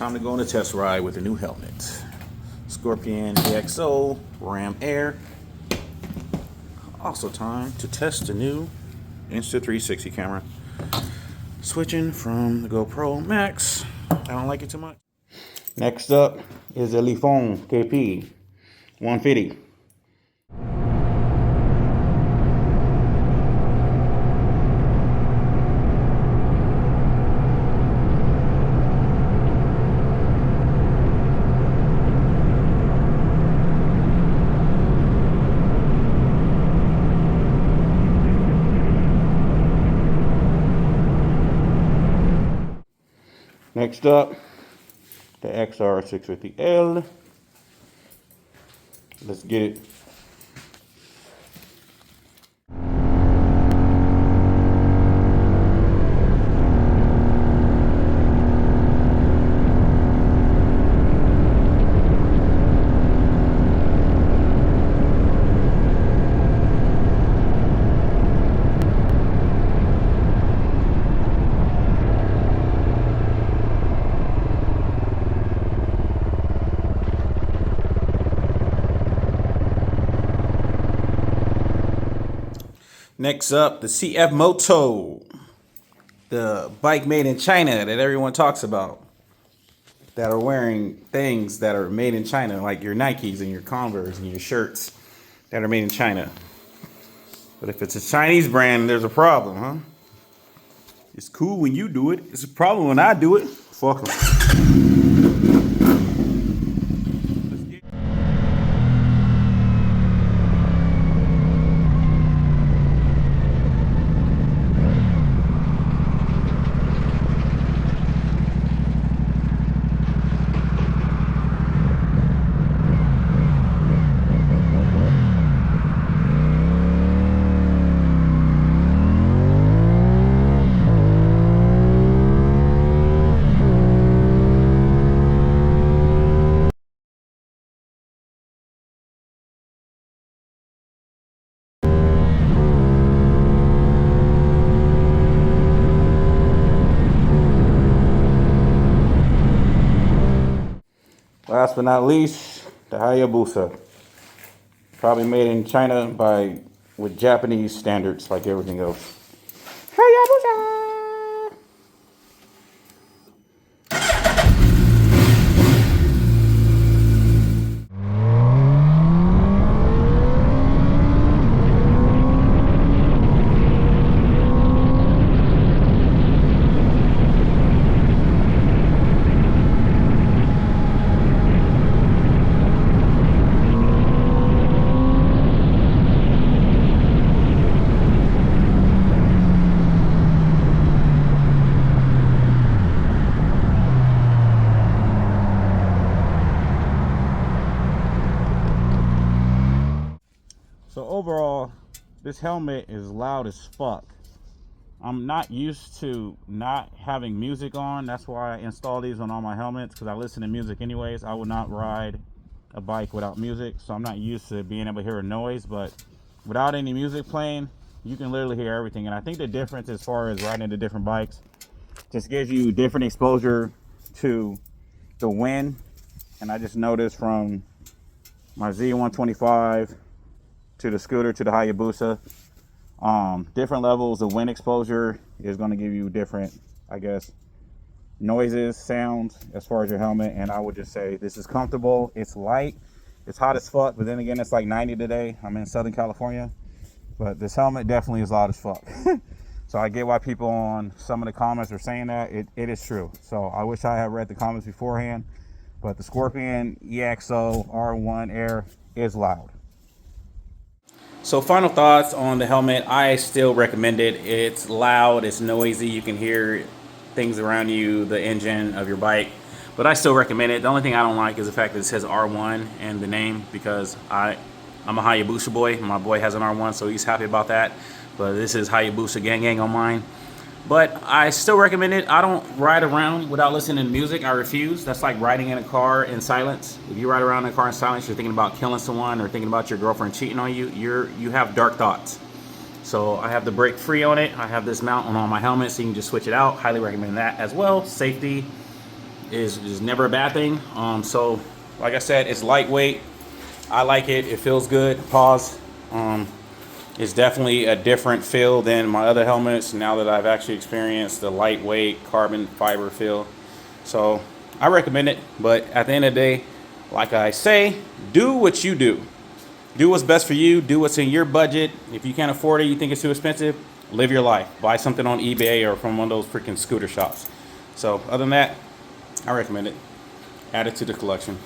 Time to go on a test ride with a new helmet. Scorpio EXO-R1 Air. Also time to test the new Insta360 camera. Switching from the GoPro Max. I don't like it too much. Next up is the iPhone KP 150. Next up, the XR650L. Let's get it. Next up, the CF Moto, the bike made in China that everyone talks about, that are wearing things that are made in China, like your Nikes and your Converse and your shirts that are made in China. But if it's a Chinese brand, there's a problem, huh? It's cool when you do it. It's a problem when I do it. Fuck 'em. Last but not least, the Hayabusa. Probably made in China with Japanese standards like everything else. Hayabusa! So overall, this helmet is loud as fuck. I'm not used to not having music on. That's why I install these on all my helmets, because I listen to music anyways. I would not ride a bike without music, so I'm not used to being able to hear a noise. But without any music playing, you can literally hear everything. And I think the difference as far as riding the different bikes just gives you different exposure to the wind. And I just noticed from my Z125 to the scooter to the Hayabusa, different levels of wind exposure is going to give you different, I guess, noises, sounds as far as your helmet. And I would just say this is comfortable. It's light. It's hot as fuck, but then again, it's like 90 today. I'm in Southern California, but this helmet definitely is loud as fuck. So I get why people on some of the comments are saying that. It is true. So I wish I had read the comments beforehand, but the Scorpio EXO-R1 Air is loud. So final thoughts on the helmet. I still recommend it. It's loud, it's noisy, you can hear things around you, the engine of your bike, but I still recommend it. The only thing I don't like is the fact that it says R1 in the name, because I'm a Hayabusa boy. My boy has an R1, so he's happy about that. But this is Hayabusa gang gang on mine. But I still recommend it. I don't ride around without listening to music. I refuse. That's like riding in a car in silence. If you ride around in a car in silence, you're thinking about killing someone or thinking about your girlfriend cheating on you. You have dark thoughts. So I have the brake free on it. I have this mount on all my helmets, so you can just switch it out. Highly recommend that as well. Safety. is never a bad thing. So like I said, it's lightweight. I like it. It feels good. Pause. It's definitely a different feel than my other helmets now that I've actually experienced the lightweight carbon fiber feel. So I recommend it. But at the end of the day, like I say, do what you do. Do what's best for you. Do what's in your budget. If you can't afford it, you think it's too expensive, live your life. Buy something on eBay or from one of those freaking scooter shops. So other than that, I recommend it. Add it to the collection.